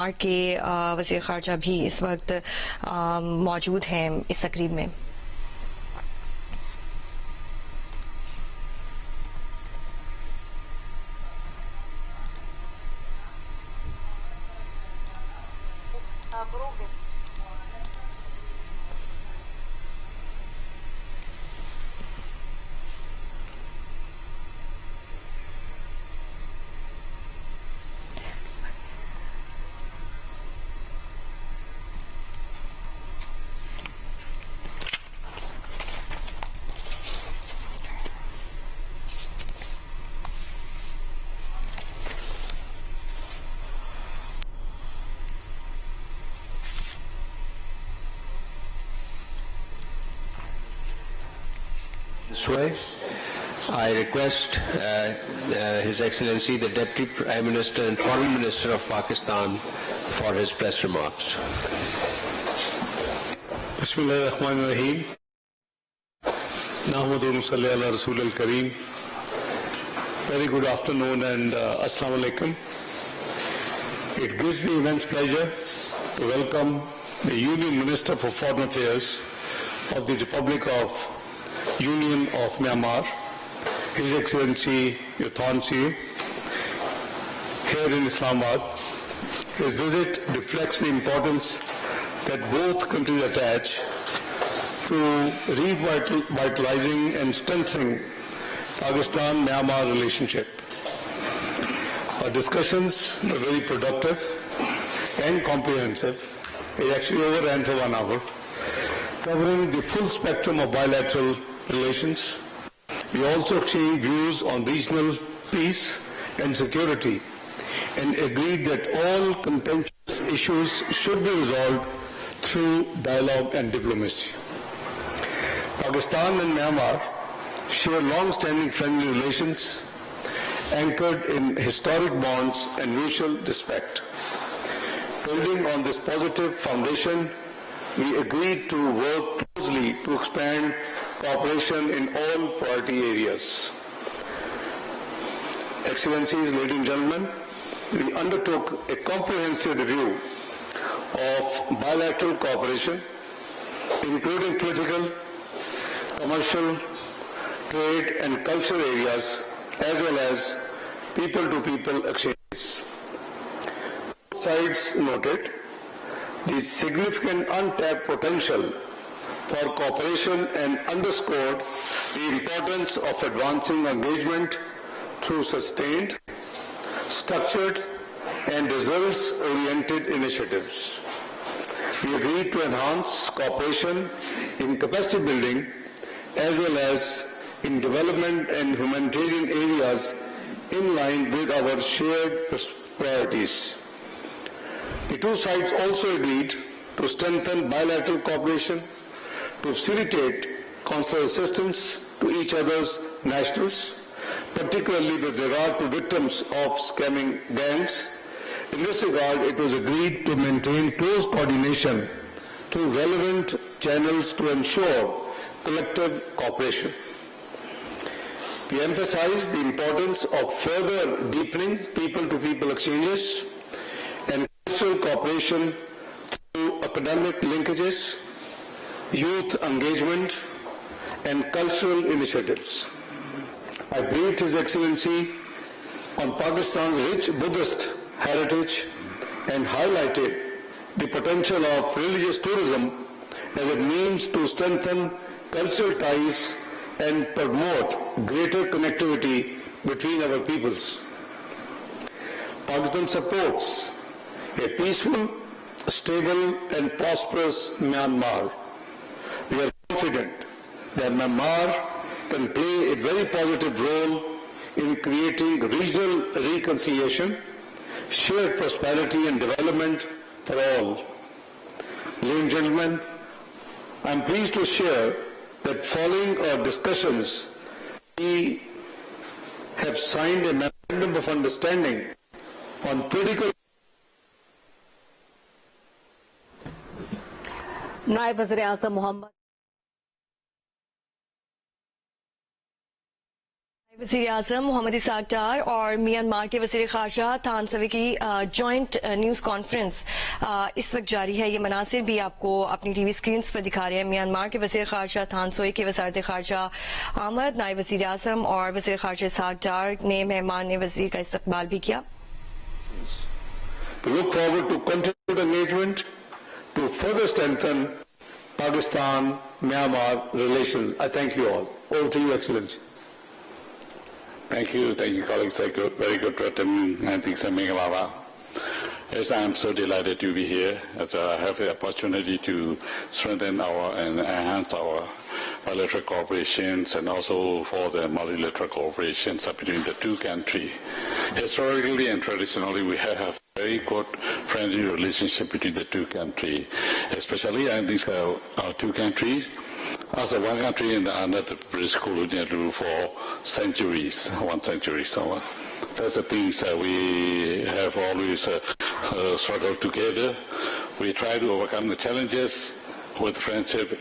के वज़ीर ख़ारजा भी इस वक्त मौजूद हैं इस तकरीब में। This way, I request His Excellency the Deputy Prime Minister and Foreign Minister of Pakistan for his press remarks. Bismillahirrahmanirrahim. Nahmadu wa nusalli ala Rasul al-Kareem. Very good afternoon and Assalamu alaikum. It gives me immense pleasure to welcome the Union Minister for Foreign Affairs of the Republic of Union of Myanmar, His Excellency 𝗍𝗶𝗴𝗲𝗀𝗃, here in Islamabad. His visit reflects the importance that both countries attach to revitalizing and strengthening Pakistan-Myanmar relationship. Our discussions were very productive and comprehensive. It actually overran for 1 hour, covering the full spectrum of bilateral relations. We also exchanged views on regional peace and security and agreed that all contentious issues should be resolved through dialogue and diplomacy. Pakistan and Myanmar share long-standing friendly relations anchored in historic bonds and mutual respect. Building on this positive foundation, we agreed to work closely to expand cooperation in all priority areas. Excellencies, ladies and gentlemen, we undertook a comprehensive review of bilateral cooperation, including political, commercial, trade and cultural areas, as well as people-to-people exchanges. Both sides noted the significant untapped potential for cooperation and underscored the importance of advancing engagement through sustained, structured, and results-oriented initiatives. We agreed to enhance cooperation in capacity building as well as in development and humanitarian areas in line with our shared priorities. The two sides also agreed to strengthen bilateral cooperation to facilitate consular assistance to each other's nationals, particularly with regard to victims of scamming gangs. In this regard, it was agreed to maintain close coordination through relevant channels to ensure collective cooperation. We emphasized the importance of further deepening people-to-people exchanges and cultural cooperation through academic linkages, youth engagement, and cultural initiatives. I briefed His Excellency on Pakistan's rich Buddhist heritage and highlighted the potential of religious tourism as a means to strengthen cultural ties and promote greater connectivity between our peoples. Pakistan supports a peaceful, stable, and prosperous Myanmar. We are confident that Myanmar can play a very positive role in creating regional reconciliation, shared prosperity and development for all. Ladies and gentlemen, I am pleased to share that following our discussions, we have signed a Memorandum of Understanding on political. नायब वज़ीर आज़म मोहम्मद वज़ीर-ए-आज़म Mohammad Isaac डार और Myanmar के वज़ीर ख़ारजा थानसवी की joint news conference इस वक्त जारी है। ये मनासिर भी आपको अपनी टीवी स्क्रीन पर दिखा रहे हैं। म्यांमार के वज़ीर ख़ारजा थानसवी की वज़ारत ख़ारजा आमद, नायब वज़ीर-ए-आज़म और वज़ीर ख़ारजा इसाक डार ने मेहमान वज़ीर का इस्तकबाल भी किया। We look forward to continued engagement to further strengthen Pakistan-Myanmar relations. I thank you all. Over to you, Excellency. Thank you, colleagues. Very good written, I think, 𝗍𝗵𝗴𝗲𝗍. Yes, I am so delighted to be here as I have the opportunity to strengthen and enhance our bilateral cooperations and also for the multilateral cooperations between the two countries. Historically and traditionally, we have a very good friendly relationship between the two countries, especially I think our two countries as one country and under the British colonial rule for centuries, 1 century. So that's the things that we have always struggled together. We try to overcome the challenges with friendship.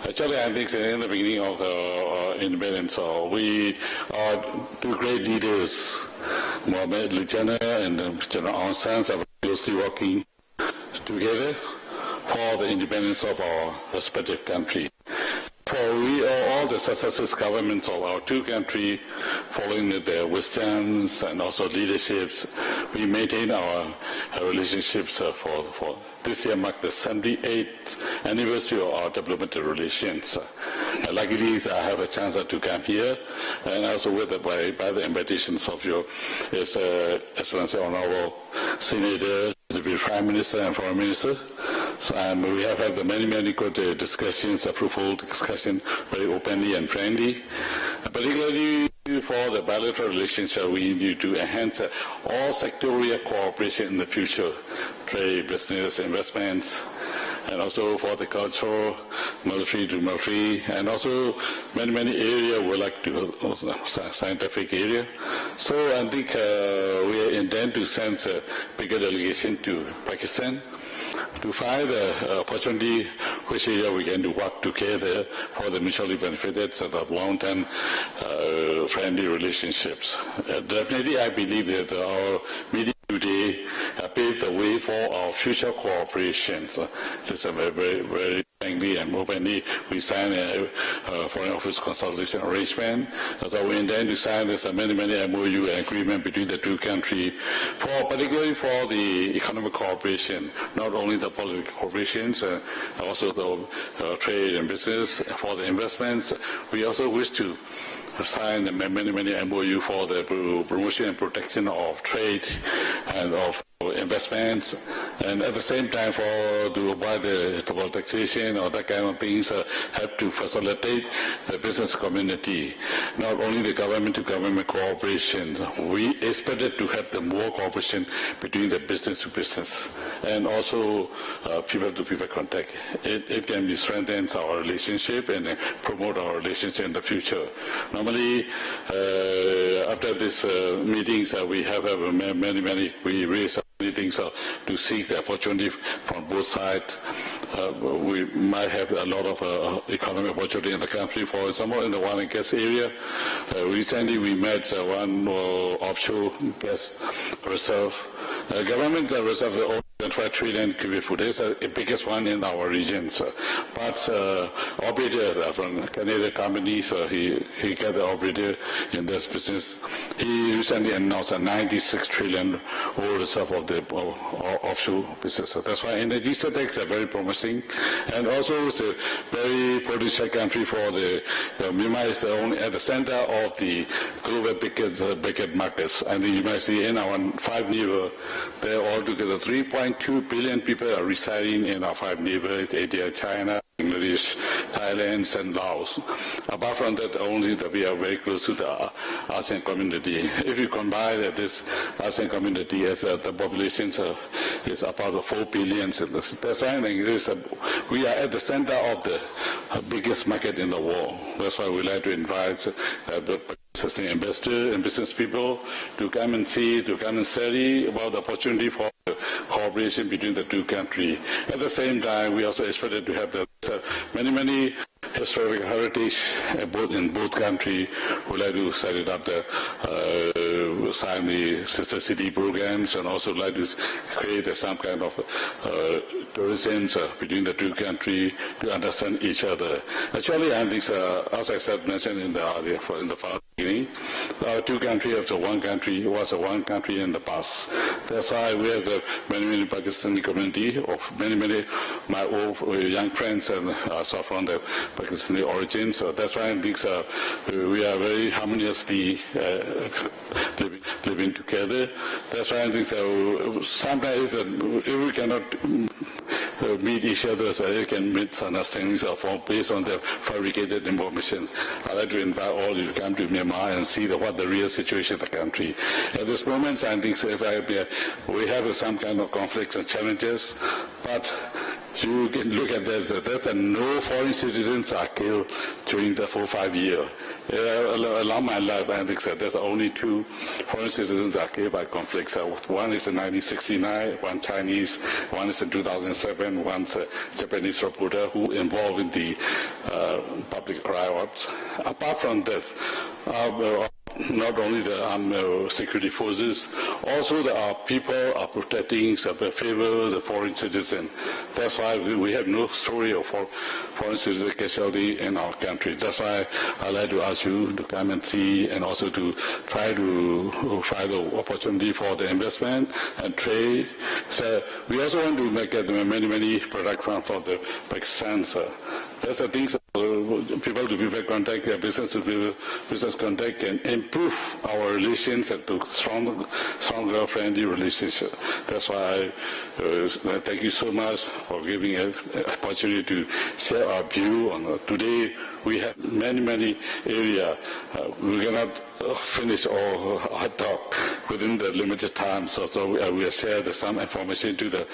Actually, I think in the beginning of the independence, we are two great leaders, Mohamed Ali Jinnah and General Aung San, are closely working together for the independence of our respective countries. For we are all the successive governments of our two countries, following their wisdoms and also leaderships, we maintain our relationships for this year marked the 78th anniversary of our diplomatic relations. Luckily, I have a chance to come here, and also by the invitations of your Excellency Honorable Senator, the Prime Minister and Foreign Minister. So, we have had many good discussions, fruitful discussion, very openly and friendly. Particularly for the bilateral relationship, we need to enhance all sectorial cooperation in the future, trade, business, investments, and also for the cultural, military to military, and also many areas we like to, scientific area. So I think we intend to send a bigger delegation to Pakistan to find the opportunity which area we can work together for the mutually benefited sort of long-term friendly relationships. Definitely, I believe that our meeting today paves the way for our future cooperation. So this is a very frankly and openly, we signed a Foreign Office consultation arrangement. So we intend to sign this many MOU agreement between the two countries, particularly for the economic cooperation, not only the political cooperations, also the trade and business. For the investments, we also wish to sign many MOU for the promotion and protection of trade and of investments, and at the same time to avoid the double taxation or that kind of things, have to facilitate the business community, not only the government-to-government cooperation. We expected to have the more cooperation between the business-to-business and also people-to-people contact. It can be strengthens our relationship and promote our relationship in the future. Normally, after these meetings, we have we raise many things to seek the opportunity from both sides. We might have a lot of economic opportunity in the country. For example, in the oil and gas area, recently we met one offshore gas reserve. Government reserve over 25 trillion cubic foot. It's the biggest one in our regions. But operator from Canadian companies, he got the operator in this business. He recently announced a 96 trillion oil reserve of the offshore business. So that's why energy statistics are very promising. And also it's a very potential country for the Myanmar is only at the center of the global big markets. And you might see in our 5 neighbors, there are altogether 3.2 billion people are residing in our 5 neighbors, India, China, Bangladesh, Thailand, and Laos. Apart from that, only that we are very close to the ASEAN community. If you combine this ASEAN community, as the population is about 4 billion. That's why we are at the center of the biggest market in the world. That's why we like to invite the existing investors and business people to come and see, to come and study about the opportunity for cooperation between the two countries. At the same time, we also expected to have many historic heritage in both countries. We like to set it up sign the sister city programs, and also like to create some kind of tourism between the two countries to understand each other. Actually, I think, as I said, mentioned in the beginning, our two countries was one country in the past. That's why we have many Pakistani community of many my old young friends and also from the Pakistani origin. So that's why I think we are very harmoniously living together. That's why I think sometimes if we cannot meet each other, so it can meet understandings based on the fabricated information. I'd like to invite all you to come to Myanmar and see what the real situation of the country. At this moment, I think we have some kind of conflicts and challenges, but you can look at that no foreign citizens are killed during the 4 or 5 years. Along my life, I think there's only 2 foreign citizens are killed by conflicts. One is in 1969, one Chinese, one is in 2007, one's a Japanese reporter who involved in the public riots. Apart from that, not only the armed security forces, also our people are protecting the favor of the foreign citizen. That's why we have no story of foreign citizen casualty in our country. That's why I'd like to ask you to come and see, and also to try to find the opportunity for the investment and trade. So we also want to make many products from the Pakistan. That's the things people to people contact, business contact can improve our relations and to stronger friendly relationship. That's why I thank you so much for giving an opportunity to share our view on today. We have many areas. We cannot finish all our talk within the limited time, so we will share some information to the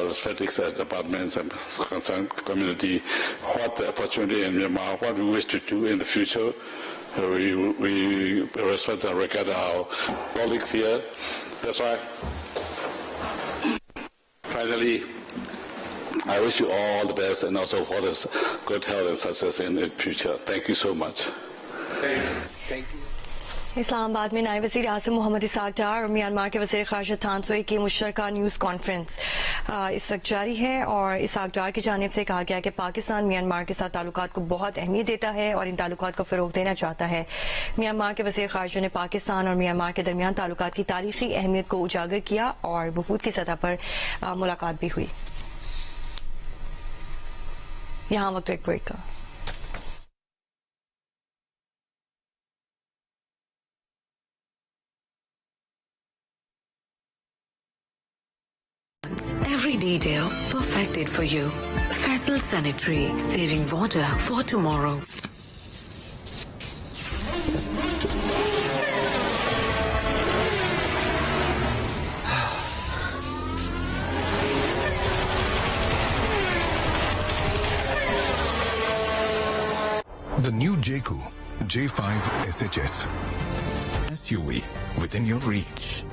respective departments and concerned community, what the opportunity in Myanmar, what we wish to do in the future. We respect and regard our colleagues here. That's why, finally, I wish you all the best, and also for this good health and success in the future. Thank you so much. Thank you. Islamabad में नायब वज़ीर आज़म Mohammad Isaac डार और Myanmar के वज़ीर ख़ारजा थान सोई की मुश्तरका news conference इस वक्त जारी है, और इसाक डार की जानिब से कहा गया कि पाकिस्तान म्यांमार के साथ ताल्लुकात को बहुत अहमियत देता है और इन ताल्लुकात को फ़रोग़ देना चाहता है। म्यांमार के वज़ीर ख़ारजा ने पाकिस्तान और म्यांमार के दरमियान ताल्लुकात की तारीख़ी अहमियत को उजागर किया और वफूद की सतह पर मुलाकात भी हुई। यहाँ वक्त एक ब्रेक का। Every detail perfected for you. Faisal Sanitary, saving water for tomorrow. The new 𝗍𝗀 J5 SHS SUV within your reach.